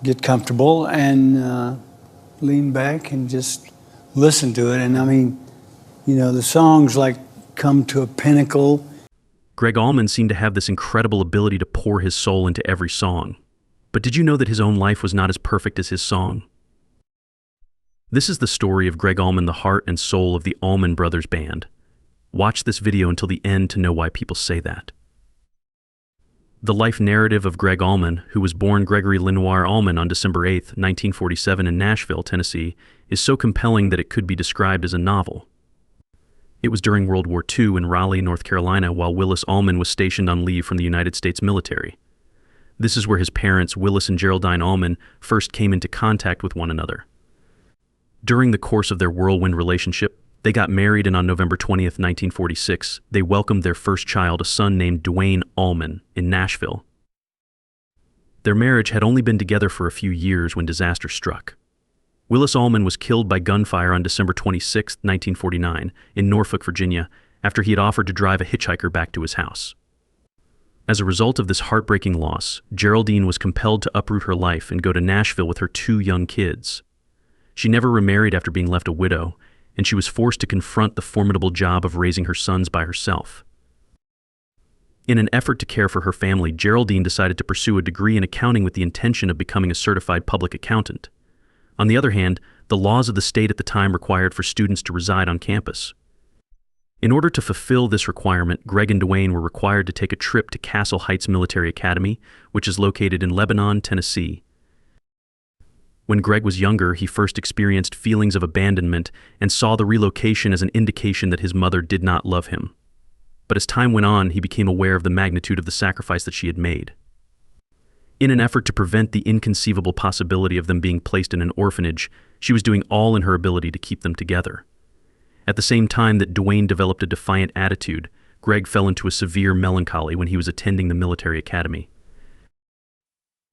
get comfortable and lean back and just listen to it. And I mean, the songs like come to a pinnacle. Gregg Allman seemed to have this incredible ability to pour his soul into every song. But did you know that his own life was not as perfect as his song? This is the story of Gregg Allman, the heart and soul of the Allman Brothers Band. Watch this video until the end to know why people say that. The life narrative of Gregg Allman, who was born Gregory Lenoir Allman on December 8, 1947 in Nashville, Tennessee, is so compelling that it could be described as a novel. It was during World War II in Raleigh, North Carolina, while Willis Allman was stationed on leave from the United States military. This is where his parents, Willis and Geraldine Allman, first came into contact with one another. During the course of their whirlwind relationship, they got married, and on November 20th, 1946, they welcomed their first child, a son named Duane Allman, in Nashville. Their marriage had only been together for a few years when disaster struck. Willis Allman was killed by gunfire on December 26, 1949, in Norfolk, Virginia, after he had offered to drive a hitchhiker back to his house. As a result of this heartbreaking loss, Geraldine was compelled to uproot her life and go to Nashville with her 2 young kids. She never remarried after being left a widow, and she was forced to confront the formidable job of raising her sons by herself. In an effort to care for her family, Geraldine decided to pursue a degree in accounting with the intention of becoming a certified public accountant. On the other hand, the laws of the state at the time required for students to reside on campus. In order to fulfill this requirement, Gregg and Duane were required to take a trip to Castle Heights Military Academy, which is located in Lebanon, Tennessee. When Gregg was younger, he first experienced feelings of abandonment and saw the relocation as an indication that his mother did not love him. But as time went on, he became aware of the magnitude of the sacrifice that she had made. In an effort to prevent the inconceivable possibility of them being placed in an orphanage, she was doing all in her ability to keep them together. At the same time that Duane developed a defiant attitude, Gregg fell into a severe melancholy when he was attending the military academy.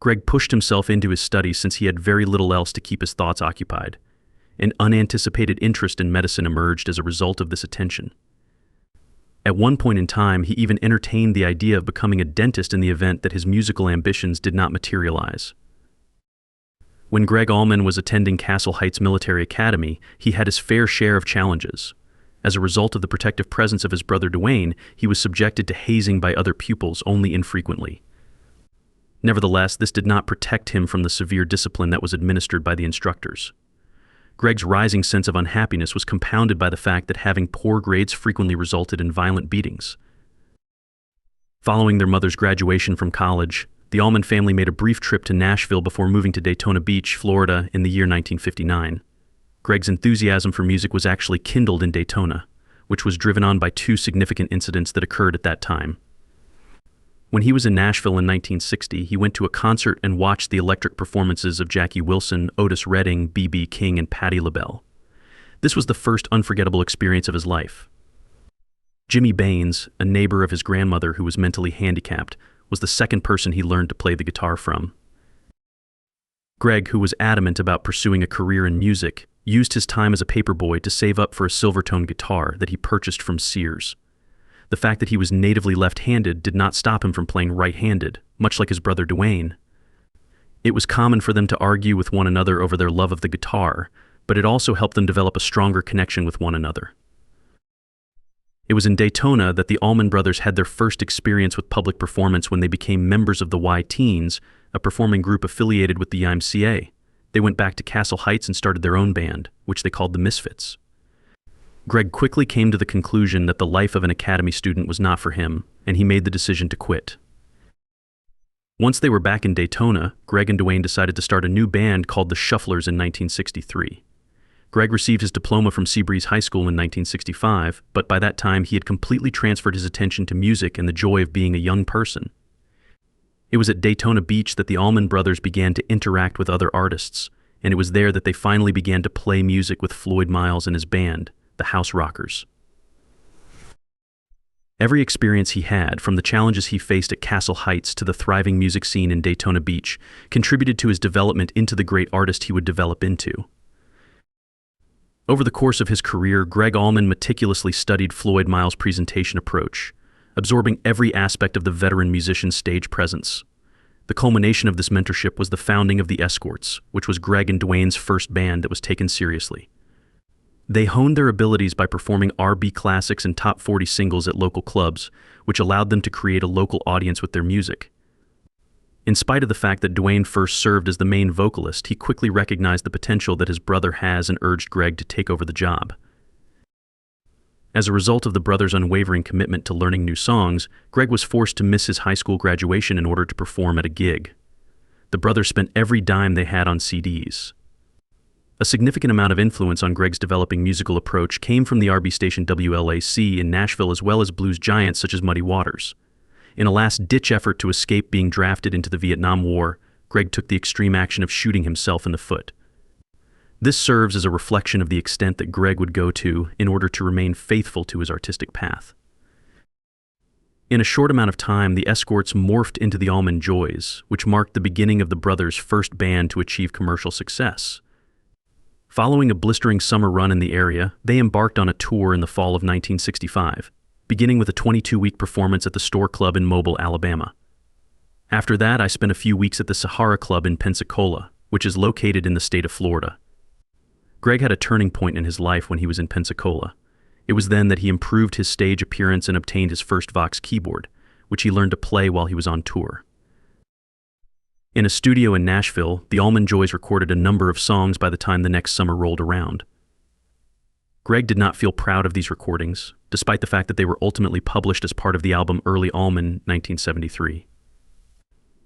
Gregg pushed himself into his studies since he had very little else to keep his thoughts occupied. An unanticipated interest in medicine emerged as a result of this attention. At one point in time, he even entertained the idea of becoming a dentist in the event that his musical ambitions did not materialize. When Gregg Allman was attending Castle Heights Military Academy, he had his fair share of challenges. As a result of the protective presence of his brother Duane, he was subjected to hazing by other pupils only infrequently. Nevertheless, this did not protect him from the severe discipline that was administered by the instructors. Gregg's rising sense of unhappiness was compounded by the fact that having poor grades frequently resulted in violent beatings. Following their mother's graduation from college, the Allman family made a brief trip to Nashville before moving to Daytona Beach, Florida in the year 1959. Gregg's enthusiasm for music was actually kindled in Daytona, which was driven on by 2 significant incidents that occurred at that time. When he was in Nashville in 1960, he went to a concert and watched the electric performances of Jackie Wilson, Otis Redding, B.B. King, and Patti LaBelle. This was the first unforgettable experience of his life. Jimmy Baines, a neighbor of his grandmother who was mentally handicapped, was the second person he learned to play the guitar from. Gregg, who was adamant about pursuing a career in music, used his time as a paperboy to save up for a Silvertone guitar that he purchased from Sears. The fact that he was natively left-handed did not stop him from playing right-handed, much like his brother Duane. It was common for them to argue with one another over their love of the guitar, but it also helped them develop a stronger connection with one another. It was in Daytona that the Allman Brothers had their first experience with public performance when they became members of the Y-Teens, a performing group affiliated with the YMCA. They went back to Castle Heights and started their own band, which they called the Misfits. Gregg quickly came to the conclusion that the life of an academy student was not for him, and he made the decision to quit. Once they were back in Daytona, Gregg and Duane decided to start a new band called the Shufflers in 1963. Gregg received his diploma from Seabreeze High School in 1965, but by that time he had completely transferred his attention to music and the joy of being a young person. It was at Daytona Beach that the Allman Brothers began to interact with other artists, and it was there that they finally began to play music with Floyd Miles and his band, the House Rockers. Every experience he had, from the challenges he faced at Castle Heights to the thriving music scene in Daytona Beach, contributed to his development into the great artist he would develop into. Over the course of his career, Gregg Allman meticulously studied Floyd Miles' presentation approach, absorbing every aspect of the veteran musician's stage presence. The culmination of this mentorship was the founding of the Escorts, which was Gregg and Duane's first band that was taken seriously. They honed their abilities by performing R&B classics and top 40 singles at local clubs, which allowed them to create a local audience with their music. In spite of the fact that Duane first served as the main vocalist, he quickly recognized the potential that his brother has and urged Gregg to take over the job. As a result of the brothers' unwavering commitment to learning new songs, Gregg was forced to miss his high school graduation in order to perform at a gig. The brothers spent every dime they had on CDs. A significant amount of influence on Gregg's developing musical approach came from the R&B station WLAC in Nashville, as well as blues giants such as Muddy Waters. In a last-ditch effort to escape being drafted into the Vietnam War, Gregg took the extreme action of shooting himself in the foot. This serves as a reflection of the extent that Gregg would go to in order to remain faithful to his artistic path. In a short amount of time, the Escorts morphed into the Allman Joys, which marked the beginning of the brothers' first band to achieve commercial success. Following a blistering summer run in the area, they embarked on a tour in the fall of 1965, beginning with a 22-week performance at the Store Club in Mobile, Alabama. After that, I spent a few weeks at the Sahara Club in Pensacola, which is located in the state of Florida. Gregg had a turning point in his life when he was in Pensacola. It was then that he improved his stage appearance and obtained his first Vox keyboard, which he learned to play while he was on tour. In a studio in Nashville, the Allman Joys recorded a number of songs by the time the next summer rolled around. Gregg did not feel proud of these recordings, despite the fact that they were ultimately published as part of the album Early Allman 1973.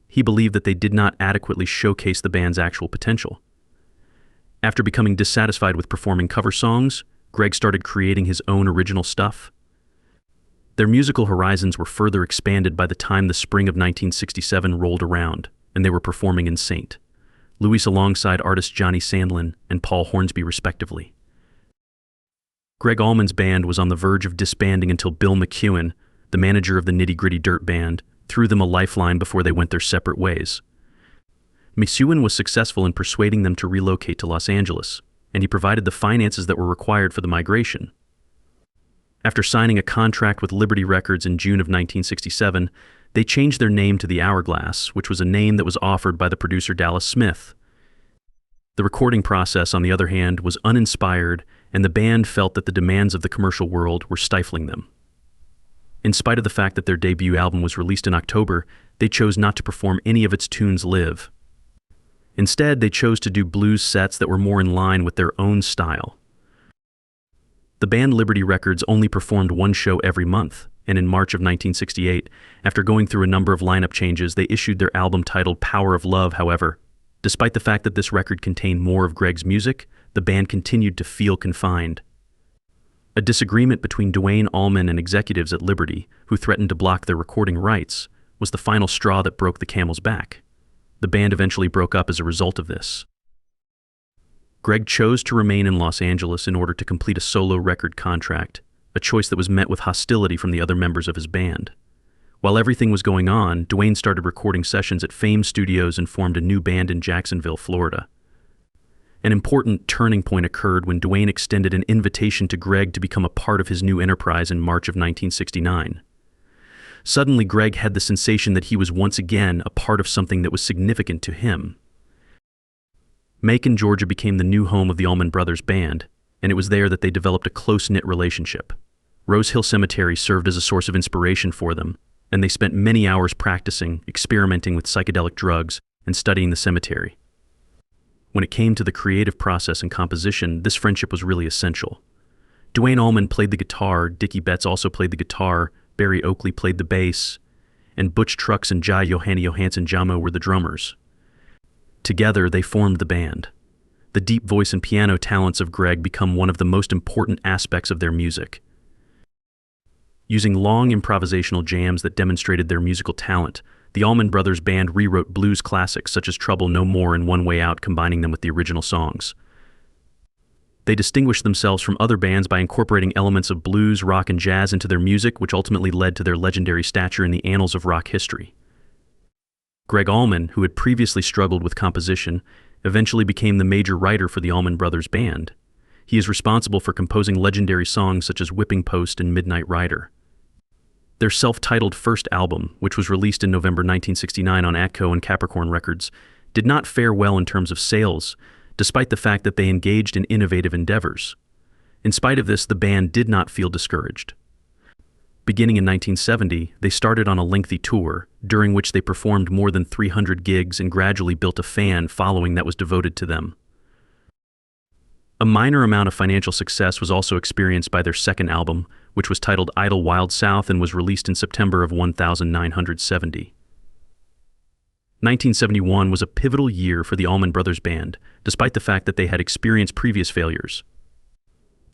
He believed that they did not adequately showcase the band's actual potential. After becoming dissatisfied with performing cover songs, Gregg started creating his own original stuff. Their musical horizons were further expanded by the time the spring of 1967 rolled around, and they were performing in St. Louis alongside artists Johnny Sandlin and Paul Hornsby respectively. Gregg Allman's band was on the verge of disbanding until Bill McEwen, the manager of the Nitty Gritty Dirt Band, threw them a lifeline before they went their separate ways. McEwen was successful in persuading them to relocate to Los Angeles, and he provided the finances that were required for the migration. After signing a contract with Liberty Records in June of 1967, they changed their name to the Hourglass, which was a name that was offered by the producer Dallas Smith. The recording process, on the other hand, was uninspired, and the band felt that the demands of the commercial world were stifling them. In spite of the fact that their debut album was released in October, they chose not to perform any of its tunes live. Instead, they chose to do blues sets that were more in line with their own style. The band Liberty Records only performed one show every month, and in March of 1968, after going through a number of lineup changes, they issued their album titled Power of Love. However, despite the fact that this record contained more of Gregg's music, the band continued to feel confined. A disagreement between Duane Allman and executives at Liberty, who threatened to block their recording rights, was the final straw that broke the camel's back. The band eventually broke up as a result of this. Gregg chose to remain in Los Angeles in order to complete a solo record contract, a choice that was met with hostility from the other members of his band. While everything was going on, Duane started recording sessions at Fame Studios and formed a new band in Jacksonville, Florida. An important turning point occurred when Duane extended an invitation to Gregg to become a part of his new enterprise in March of 1969. Suddenly, Gregg had the sensation that he was once again a part of something that was significant to him. Macon, Georgia became the new home of the Allman Brothers Band, and it was there that they developed a close-knit relationship. Rose Hill Cemetery served as a source of inspiration for them, and they spent many hours practicing, experimenting with psychedelic drugs, and studying the cemetery. When it came to the creative process and composition, this friendship was really essential. Duane Allman played the guitar, Dickie Betts also played the guitar, Barry Oakley played the bass, and Butch Trucks and Jai Johanny Johansson Jamo were the drummers. Together, they formed the band. The deep voice and piano talents of Gregg become one of the most important aspects of their music. Using long improvisational jams that demonstrated their musical talent, the Allman Brothers Band rewrote blues classics such as Trouble No More and One Way Out, combining them with the original songs. They distinguished themselves from other bands by incorporating elements of blues, rock, and jazz into their music, which ultimately led to their legendary stature in the annals of rock history. Gregg Allman, who had previously struggled with composition, eventually became the major writer for the Allman Brothers Band. He is responsible for composing legendary songs such as Whipping Post and Midnight Rider. Their self-titled first album, which was released in November 1969 on Atco and Capricorn Records, did not fare well in terms of sales, despite the fact that they engaged in innovative endeavors. In spite of this, the band did not feel discouraged. Beginning in 1970, they started on a lengthy tour, during which they performed more than 300 gigs and gradually built a fan following that was devoted to them. A minor amount of financial success was also experienced by their second album, which was titled Idle Wild South and was released in September of 1970. 1971 was a pivotal year for the Allman Brothers Band, despite the fact that they had experienced previous failures.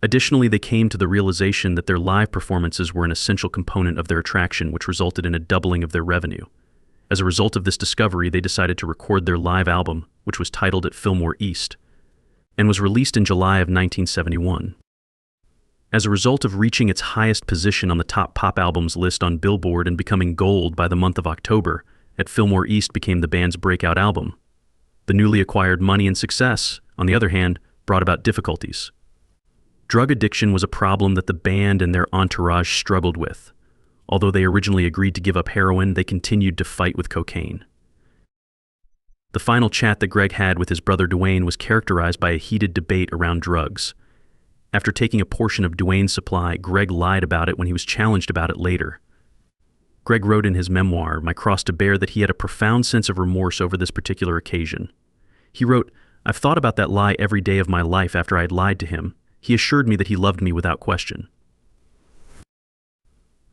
Additionally, they came to the realization that their live performances were an essential component of their attraction, which resulted in a doubling of their revenue. As a result of this discovery, they decided to record their live album, which was titled At Fillmore East, and was released in July of 1971. As a result of reaching its highest position on the top pop albums list on Billboard and becoming gold by the month of October, At Fillmore East became the band's breakout album. The newly acquired money and success, on the other hand, brought about difficulties. Drug addiction was a problem that the band and their entourage struggled with. Although they originally agreed to give up heroin, they continued to fight with cocaine. The final chat that Gregg had with his brother Duane was characterized by a heated debate around drugs. After taking a portion of Duane's supply, Gregg lied about it when he was challenged about it later. Gregg wrote in his memoir, My Cross to Bear, that he had a profound sense of remorse over this particular occasion. He wrote, I've thought about that lie every day of my life after I had lied to him. He assured me that he loved me without question.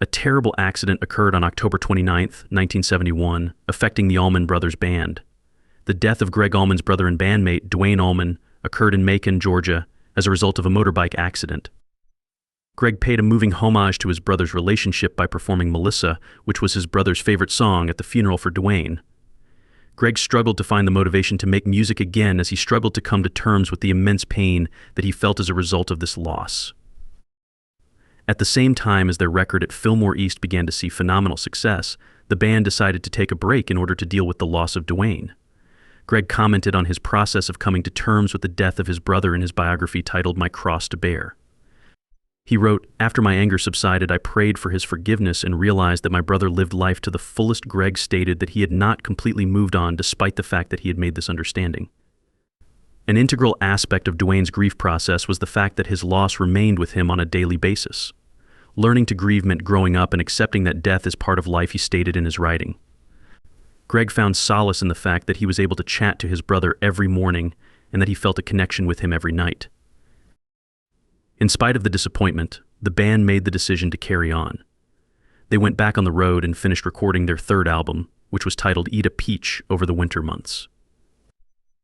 A terrible accident occurred on October 29, 1971, affecting the Allman Brothers Band. The death of Gregg Allman's brother and bandmate, Duane Allman, occurred in Macon, Georgia, as a result of a motorbike accident. Gregg paid a moving homage to his brother's relationship by performing Melissa, which was his brother's favorite song, at the funeral for Duane. Gregg struggled to find the motivation to make music again as he struggled to come to terms with the immense pain that he felt as a result of this loss. At the same time as their record At Fillmore East began to see phenomenal success, the band decided to take a break in order to deal with the loss of Duane. Gregg commented on his process of coming to terms with the death of his brother in his biography titled My Cross to Bear. He wrote, After my anger subsided, I prayed for his forgiveness and realized that my brother lived life to the fullest. Gregg stated that he had not completely moved on despite the fact that he had made this understanding. An integral aspect of Duane's grief process was the fact that his loss remained with him on a daily basis. Learning to grieve meant growing up and accepting that death is part of life, he stated in his writing. Gregg found solace in the fact that he was able to chat to his brother every morning and that he felt a connection with him every night. In spite of the disappointment, the band made the decision to carry on. They went back on the road and finished recording their third album, which was titled Eat a Peach, over the winter months.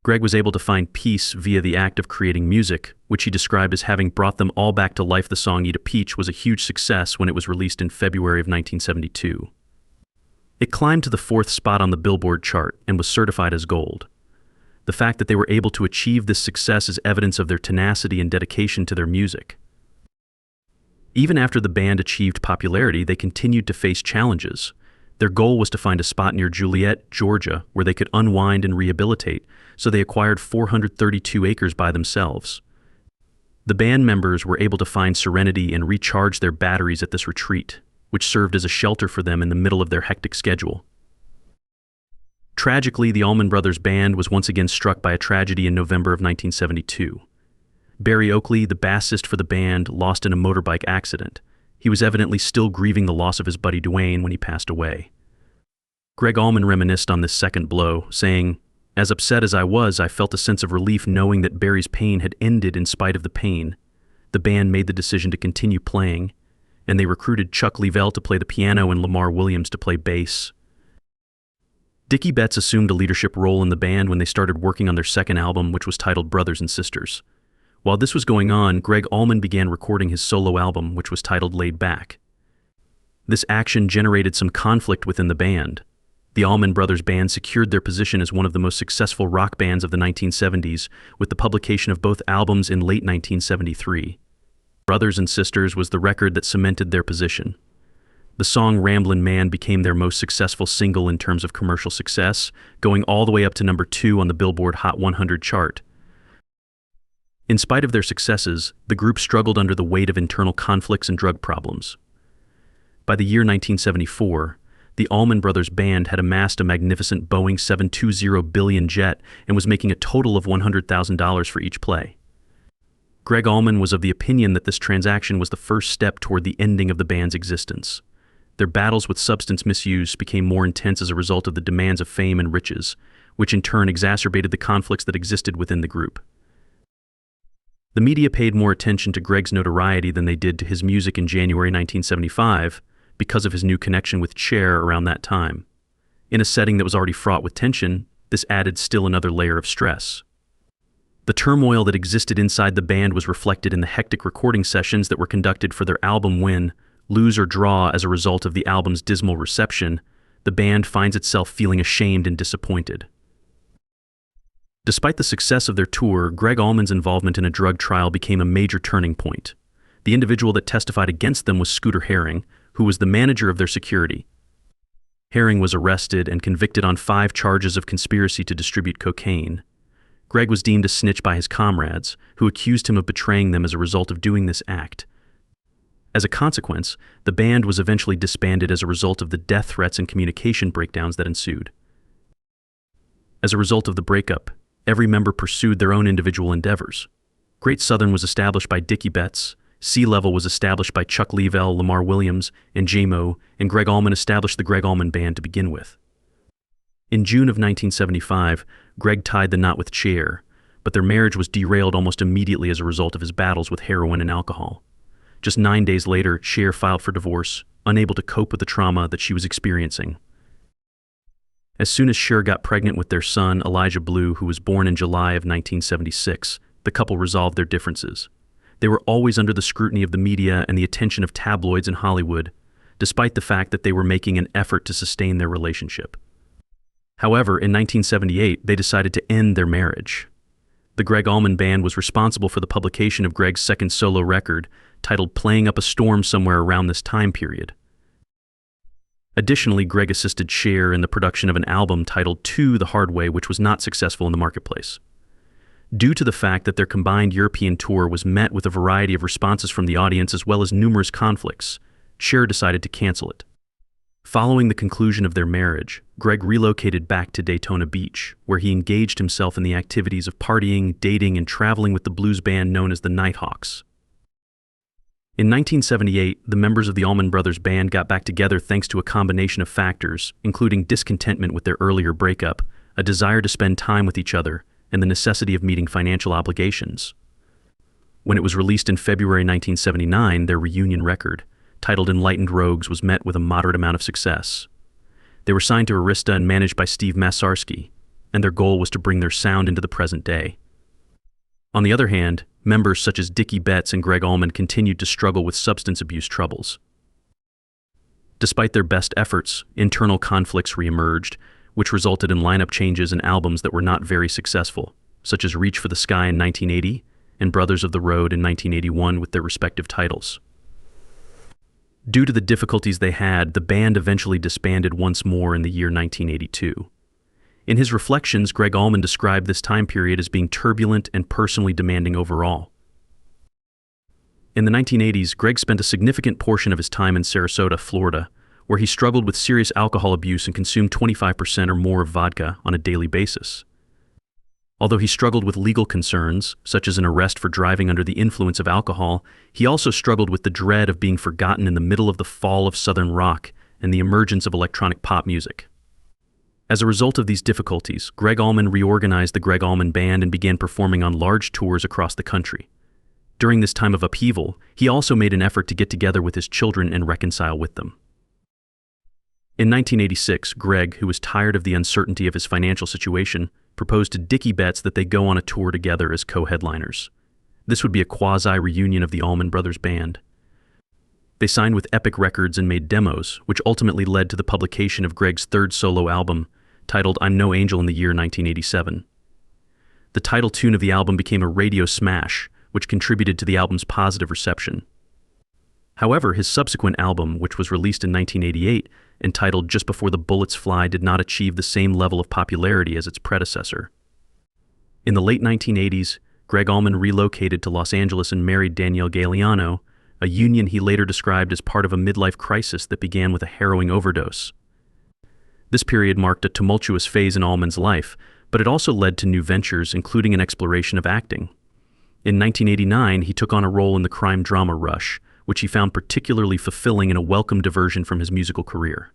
Gregg was able to find peace via the act of creating music, which he described as having brought them all back to life. The song Eat a Peach was a huge success when it was released in February of 1972. It climbed to the 4th spot on the Billboard chart and was certified as gold. The fact that they were able to achieve this success is evidence of their tenacity and dedication to their music. Even after the band achieved popularity, they continued to face challenges. Their goal was to find a spot near Juliet, Georgia, where they could unwind and rehabilitate, so they acquired 432 acres by themselves. The band members were able to find serenity and recharge their batteries at this retreat, which served as a shelter for them in the middle of their hectic schedule. Tragically, the Allman Brothers Band was once again struck by a tragedy in November of 1972. Barry Oakley, the bassist for the band, lost in a motorbike accident. He was evidently still grieving the loss of his buddy Duane when he passed away. Gregg Allman reminisced on this second blow, saying, As upset as I was, I felt a sense of relief knowing that Barry's pain had ended in spite of the pain. The band made the decision to continue playing, and they recruited Chuck Leavell to play the piano and Lamar Williams to play bass. Dickie Betts assumed a leadership role in the band when they started working on their second album, which was titled Brothers and Sisters. While this was going on, Gregg Allman began recording his solo album, which was titled Laid Back. This action generated some conflict within the band. The Allman Brothers Band secured their position as one of the most successful rock bands of the 1970s with the publication of both albums in late 1973. Brothers and Sisters was the record that cemented their position. The song Ramblin' Man became their most successful single in terms of commercial success, going all the way up to number 2 on the Billboard Hot 100 chart. In spite of their successes, the group struggled under the weight of internal conflicts and drug problems. By the year 1974, the Allman Brothers Band had amassed a magnificent Boeing 720 billion jet and was making a total of $100,000 for each play. Gregg Allman was of the opinion that this transaction was the first step toward the ending of the band's existence. Their battles with substance misuse became more intense as a result of the demands of fame and riches, which in turn exacerbated the conflicts that existed within the group. The media paid more attention to Gregg's notoriety than they did to his music in January 1975 because of his new connection with Cher around that time. In a setting that was already fraught with tension, this added still another layer of stress. The turmoil that existed inside the band was reflected in the hectic recording sessions that were conducted for their album when, lose or draw as a result of the album's dismal reception, the band finds itself feeling ashamed and disappointed. Despite the success of their tour, Gregg Allman's involvement in a drug trial became a major turning point. The individual that testified against them was Scooter Herring, who was the manager of their security. Herring was arrested and convicted on 5 charges of conspiracy to distribute cocaine. Gregg was deemed a snitch by his comrades, who accused him of betraying them as a result of doing this act. As a consequence, the band was eventually disbanded as a result of the death threats and communication breakdowns that ensued. As a result of the breakup, every member pursued their own individual endeavors. Great Southern was established by Dickie Betts, Sea Level was established by Chuck Leavell, Lamar Williams, and J-Mo, and Gregg Allman established the Gregg Allman Band to begin with. In June of 1975, Gregg tied the knot with Cher, but their marriage was derailed almost immediately as a result of his battles with heroin and alcohol. Just 9 days later, Cher filed for divorce, unable to cope with the trauma that she was experiencing. As soon as Cher got pregnant with their son, Elijah Blue, who was born in July of 1976, the couple resolved their differences. They were always under the scrutiny of the media and the attention of tabloids in Hollywood, despite the fact that they were making an effort to sustain their relationship. However, in 1978, they decided to end their marriage. The Gregg Allman Band was responsible for the publication of Gregg's second solo record, titled Playing Up a Storm, somewhere around this time period. Additionally, Gregg assisted Cher in the production of an album titled To the Hard Way, which was not successful in the marketplace. Due to the fact that their combined European tour was met with a variety of responses from the audience as well as numerous conflicts, Cher decided to cancel it. Following the conclusion of their marriage, Gregg relocated back to Daytona Beach, where he engaged himself in the activities of partying, dating, and traveling with the blues band known as the Nighthawks. In 1978, the members of the Allman Brothers Band got back together thanks to a combination of factors, including discontentment with their earlier breakup, a desire to spend time with each other, and the necessity of meeting financial obligations. When it was released in February 1979, their reunion record, titled Enlightened Rogues, was met with a moderate amount of success. They were signed to Arista and managed by Steve Masarski, and their goal was to bring their sound into the present day. On the other hand, members such as Dickie Betts and Gregg Allman continued to struggle with substance abuse troubles. Despite their best efforts, internal conflicts reemerged, which resulted in lineup changes and albums that were not very successful, such as Reach for the Sky in 1980 and Brothers of the Road in 1981 with their respective titles. Due to the difficulties they had, the band eventually disbanded once more in the year 1982. In his reflections, Gregg Allman described this time period as being turbulent and personally demanding overall. In the 1980s, Gregg spent a significant portion of his time in Sarasota, Florida, where he struggled with serious alcohol abuse and consumed 25% or more of vodka on a daily basis. Although he struggled with legal concerns, such as an arrest for driving under the influence of alcohol, he also struggled with the dread of being forgotten in the middle of the fall of Southern rock and the emergence of electronic pop music. As a result of these difficulties, Gregg Allman reorganized the Gregg Allman Band and began performing on large tours across the country. During this time of upheaval, he also made an effort to get together with his children and reconcile with them. In 1986, Gregg, who was tired of the uncertainty of his financial situation, proposed to Dickie Betts that they go on a tour together as co-headliners. This would be a quasi-reunion of the Allman Brothers Band. They signed with Epic Records and made demos, which ultimately led to the publication of Gregg's third solo album, titled I'm No Angel, in the year 1987. The title tune of the album became a radio smash, which contributed to the album's positive reception. However, his subsequent album, which was released in 1988, entitled Just Before the Bullets Fly, did not achieve the same level of popularity as its predecessor. In the late 1980s, Gregg Allman relocated to Los Angeles and married Danielle Galeano, a union he later described as part of a midlife crisis that began with a harrowing overdose. This period marked a tumultuous phase in Allman's life, but it also led to new ventures, including an exploration of acting. In 1989, he took on a role in the crime drama Rush, which he found particularly fulfilling and a welcome diversion from his musical career.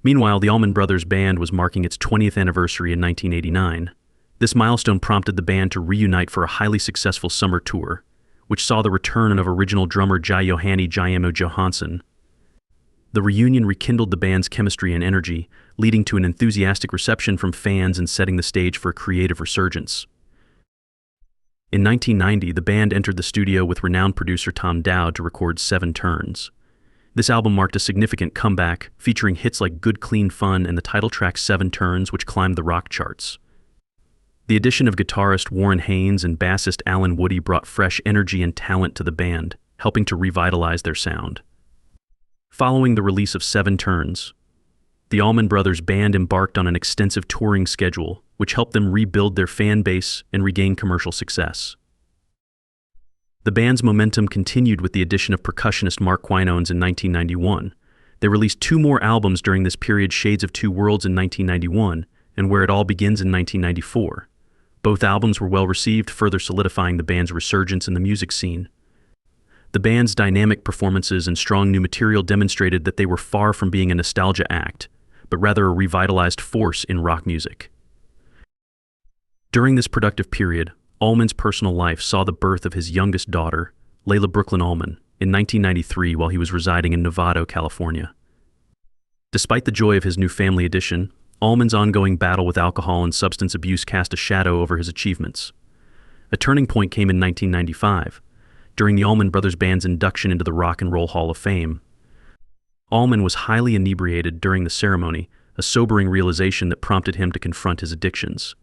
Meanwhile, the Allman Brothers Band was marking its 20th anniversary in 1989. This milestone prompted the band to reunite for a highly successful summer tour, which saw the return of original drummer Johanni Jayamo Johansson. The reunion rekindled the band's chemistry and energy, leading to an enthusiastic reception from fans and setting the stage for a creative resurgence. In 1990, the band entered the studio with renowned producer Tom Dowd to record 7 Turns. This album marked a significant comeback, featuring hits like Good Clean Fun and the title track 7 Turns, which climbed the rock charts. The addition of guitarist Warren Haynes and bassist Alan Woody brought fresh energy and talent to the band, helping to revitalize their sound. Following the release of 7 Turns, the Allman Brothers Band embarked on an extensive touring schedule, which helped them rebuild their fan base and regain commercial success. The band's momentum continued with the addition of percussionist Mark Quinones in 1991. They released 2 more albums during this period, Shades of Two Worlds in 1991 and Where It All Begins in 1994. Both albums were well received, further solidifying the band's resurgence in the music scene. The band's dynamic performances and strong new material demonstrated that they were far from being a nostalgia act, but rather a revitalized force in rock music. During this productive period, Allman's personal life saw the birth of his youngest daughter, Layla Brooklyn Allman, in 1993 while he was residing in Novato, California. Despite the joy of his new family addition, Allman's ongoing battle with alcohol and substance abuse cast a shadow over his achievements. A turning point came in 1995, during the Allman Brothers Band's induction into the Rock and Roll Hall of Fame. Allman was highly inebriated during the ceremony, a sobering realization that prompted him to confront his addictions.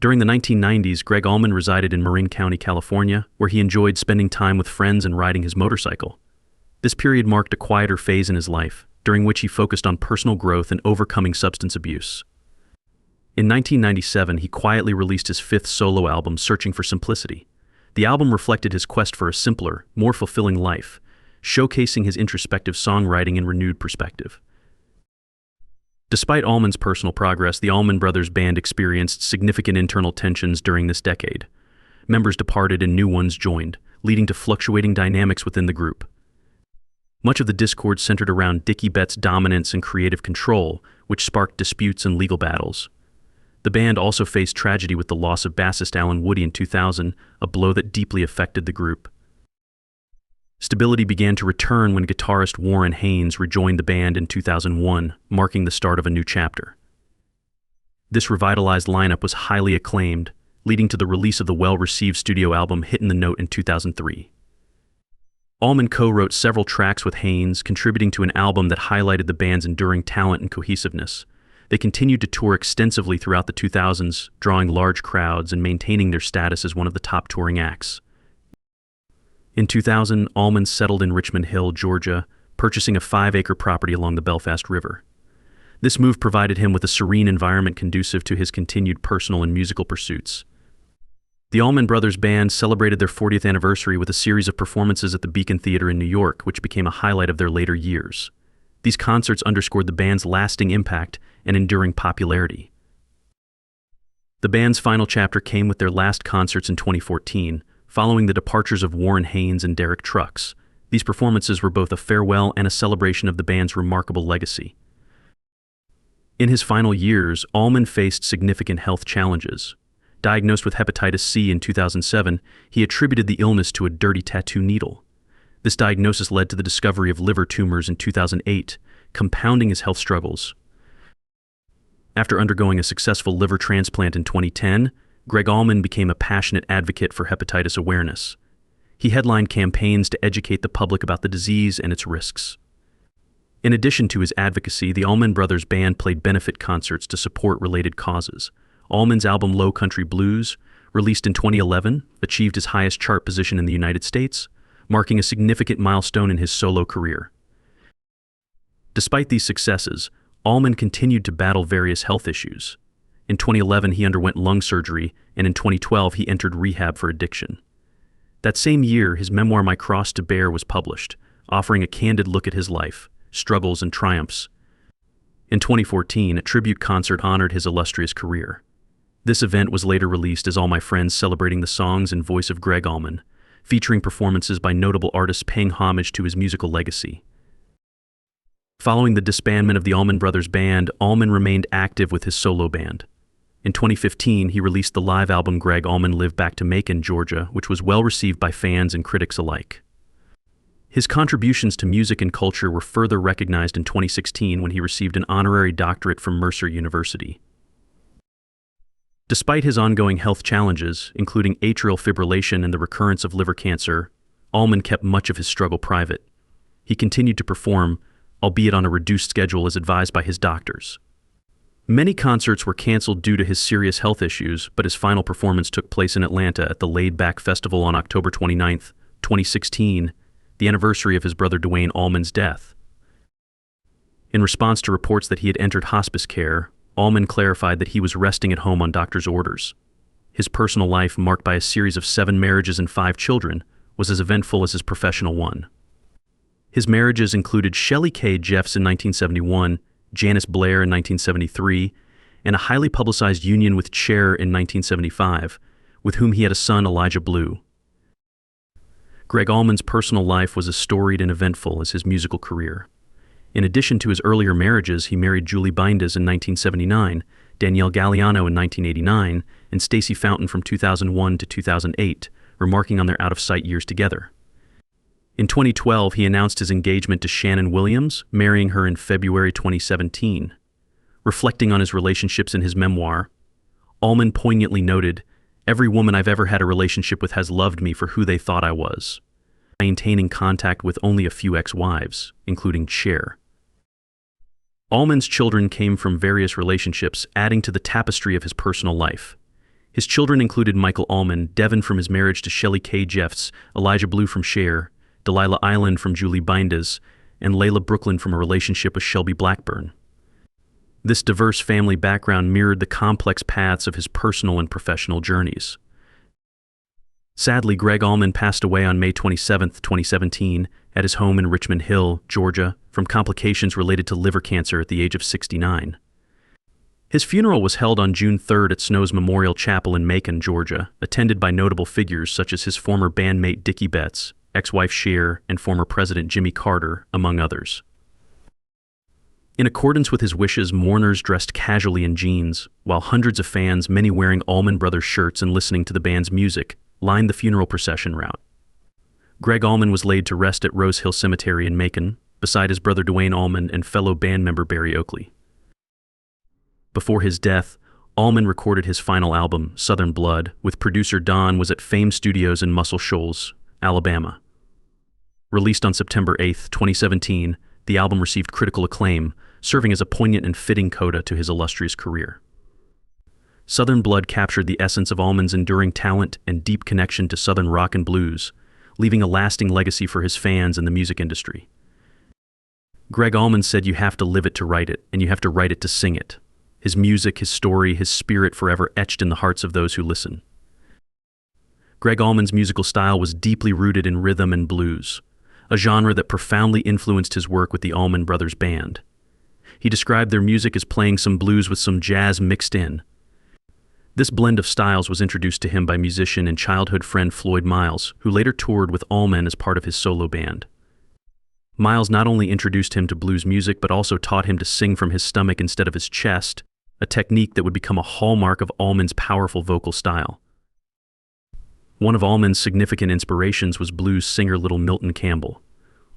During the 1990s, Gregg Allman resided in Marin County, California, where he enjoyed spending time with friends and riding his motorcycle. This period marked a quieter phase in his life, during which he focused on personal growth and overcoming substance abuse. In 1997, he quietly released his 5th solo album, Searching for Simplicity. The album reflected his quest for a simpler, more fulfilling life, showcasing his introspective songwriting and renewed perspective. Despite Allman's personal progress, the Allman Brothers Band experienced significant internal tensions during this decade. Members departed and new ones joined, leading to fluctuating dynamics within the group. Much of the discord centered around Dickie Betts' dominance and creative control, which sparked disputes and legal battles. The band also faced tragedy with the loss of bassist Alan Woody in 2000, a blow that deeply affected the group. Stability began to return when guitarist Warren Haynes rejoined the band in 2001, marking the start of a new chapter. This revitalized lineup was highly acclaimed, leading to the release of the well-received studio album Hittin' the Note in 2003. Allman co-wrote several tracks with Haynes, contributing to an album that highlighted the band's enduring talent and cohesiveness. They continued to tour extensively throughout the 2000s, drawing large crowds and maintaining their status as one of the top touring acts. In 2000, Allman settled in Richmond Hill, Georgia, purchasing a 5-acre property along the Belfast River. This move provided him with a serene environment conducive to his continued personal and musical pursuits. The Allman Brothers Band celebrated their 40th anniversary with a series of performances at the Beacon Theater in New York, which became a highlight of their later years. These concerts underscored the band's lasting impact and enduring popularity. The band's final chapter came with their last concerts in 2014, following the departures of Warren Haynes and Derek Trucks. These performances were both a farewell and a celebration of the band's remarkable legacy. In his final years, Allman faced significant health challenges. Diagnosed with hepatitis C in 2007, he attributed the illness to a dirty tattoo needle. This diagnosis led to the discovery of liver tumors in 2008, compounding his health struggles. After undergoing a successful liver transplant in 2010, Gregg Allman became a passionate advocate for hepatitis awareness. He headlined campaigns to educate the public about the disease and its risks. In addition to his advocacy, the Allman Brothers Band played benefit concerts to support related causes. Allman's album Low Country Blues, released in 2011, achieved his highest chart position in the United States, marking a significant milestone in his solo career. Despite these successes, Allman continued to battle various health issues. In 2011, he underwent lung surgery, and in 2012, he entered rehab for addiction. That same year, his memoir My Cross to Bear was published, offering a candid look at his life, struggles, and triumphs. In 2014, a tribute concert honored his illustrious career. This event was later released as All My Friends, celebrating the songs and voice of Gregg Allman, featuring performances by notable artists paying homage to his musical legacy. Following the disbandment of the Allman Brothers Band, Allman remained active with his solo band. In 2015, he released the live album Gregg Allman Live Back to Macon, Georgia, which was well received by fans and critics alike. His contributions to music and culture were further recognized in 2016 when he received an honorary doctorate from Mercer University. Despite his ongoing health challenges, including atrial fibrillation and the recurrence of liver cancer, Allman kept much of his struggle private. He continued to perform, albeit on a reduced schedule as advised by his doctors. Many concerts were canceled due to his serious health issues, but his final performance took place in Atlanta at the Laid Back Festival on October 29, 2016, the anniversary of his brother Duane Allman's death. In response to reports that he had entered hospice care, Allman clarified that he was resting at home on doctor's orders. His personal life, marked by a series of 7 marriages and 5 children, was as eventful as his professional one. His marriages included Shelley K. Jeffs in 1971, Janice Blair in 1973, and a highly publicized union with Cher in 1975, with whom he had a son, Elijah Blue. Gregg Allman's personal life was as storied and eventful as his musical career. In addition to his earlier marriages, he married Julie Bindes in 1979, Danielle Galliano in 1989, and Stacey Fountain from 2001 to 2008, remarking on their out-of-sight years together. In 2012, he announced his engagement to Shannon Williams, marrying her in February 2017. Reflecting on his relationships in his memoir, Allman poignantly noted, "Every woman I've ever had a relationship with has loved me for who they thought I was," maintaining contact with only a few ex-wives, including Cher. Allman's children came from various relationships, adding to the tapestry of his personal life. His children included Michael Allman, Devin from his marriage to Shelley K. Jeffs, Elijah Blue from Cher, Delilah Island from Julie Bindes, and Layla Brooklyn from a relationship with Shelby Blackburn. This diverse family background mirrored the complex paths of his personal and professional journeys. Sadly, Gregg Allman passed away on May 27, 2017, at his home in Richmond Hill, Georgia, from complications related to liver cancer at the age of 69. His funeral was held on June 3 at Snow's Memorial Chapel in Macon, Georgia, attended by notable figures such as his former bandmate Dickie Betts, ex-wife Cher, and former President Jimmy Carter, among others. In accordance with his wishes, mourners dressed casually in jeans, while hundreds of fans, many wearing Allman Brothers shirts and listening to the band's music, lined the funeral procession route. Gregg Allman was laid to rest at Rose Hill Cemetery in Macon, beside his brother Duane Allman and fellow band member Barry Oakley. Before his death, Allman recorded his final album, Southern Blood, with producer Don was at Fame Studios in Muscle Shoals, Alabama. Released on September 8, 2017, the album received critical acclaim, serving as a poignant and fitting coda to his illustrious career. Southern Blood captured the essence of Allman's enduring talent and deep connection to Southern rock and blues, leaving a lasting legacy for his fans and the music industry. Gregg Allman said, "You have to live it to write it, and you have to write it to sing it." His music, his story, his spirit forever etched in the hearts of those who listen. Gregg Allman's musical style was deeply rooted in rhythm and blues, a genre that profoundly influenced his work with the Allman Brothers Band. He described their music as playing some blues with some jazz mixed in. This blend of styles was introduced to him by musician and childhood friend Floyd Miles, who later toured with Allman as part of his solo band. Miles not only introduced him to blues music, but also taught him to sing from his stomach instead of his chest, a technique that would become a hallmark of Allman's powerful vocal style. One of Allman's significant inspirations was blues singer Little Milton Campbell.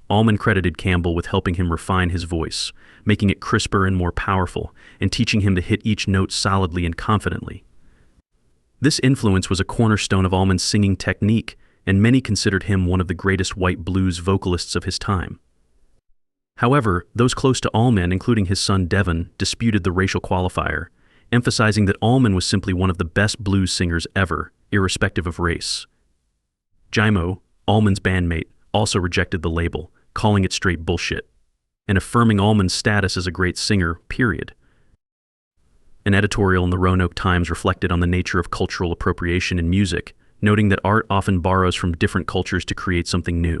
Allman credited Campbell with helping him refine his voice, making it crisper and more powerful, and teaching him to hit each note solidly and confidently. This influence was a cornerstone of Allman's singing technique, and many considered him one of the greatest white blues vocalists of his time. However, those close to Allman, including his son Devin, disputed the racial qualifier, emphasizing that Allman was simply one of the best blues singers ever, irrespective of race. Jimo, Allman's bandmate, also rejected the label, calling it straight bullshit, and affirming Allman's status as a great singer, period. An editorial in the Roanoke Times reflected on the nature of cultural appropriation in music, noting that art often borrows from different cultures to create something new.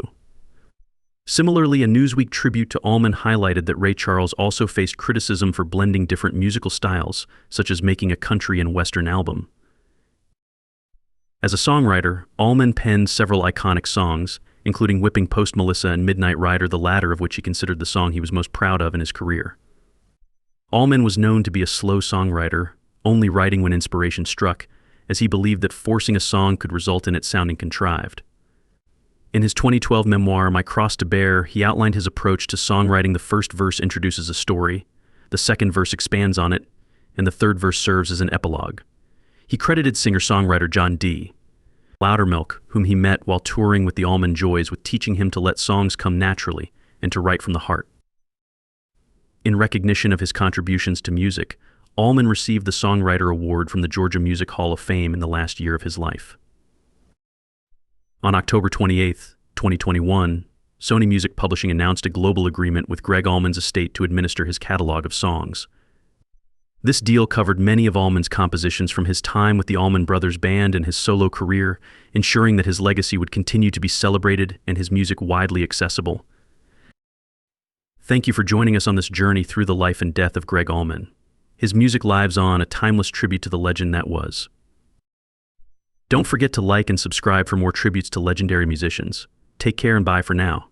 Similarly, a Newsweek tribute to Allman highlighted that Ray Charles also faced criticism for blending different musical styles, such as making a country and western album. As a songwriter, Allman penned several iconic songs, including Whipping Post Melissa and Midnight Rider, the latter of which he considered the song he was most proud of in his career. Allman was known to be a slow songwriter, only writing when inspiration struck, as he believed that forcing a song could result in it sounding contrived. In his 2012 memoir, My Cross to Bear, he outlined his approach to songwriting. The first verse introduces a story, the second verse expands on it, and the third verse serves as an epilogue. He credited singer-songwriter John D. Loudermilk, whom he met while touring with the Allman Joys, with teaching him to let songs come naturally and to write from the heart. In recognition of his contributions to music, Allman received the Songwriter Award from the Georgia Music Hall of Fame in the last year of his life. On October 28, 2021, Sony Music Publishing announced a global agreement with Gregg Allman's estate to administer his catalog of songs. This deal covered many of Allman's compositions from his time with the Allman Brothers Band and his solo career, ensuring that his legacy would continue to be celebrated and his music widely accessible. Thank you for joining us on this journey through the life and death of Gregg Allman. His music lives on, a timeless tribute to the legend that was. Don't forget to like and subscribe for more tributes to legendary musicians. Take care and bye for now.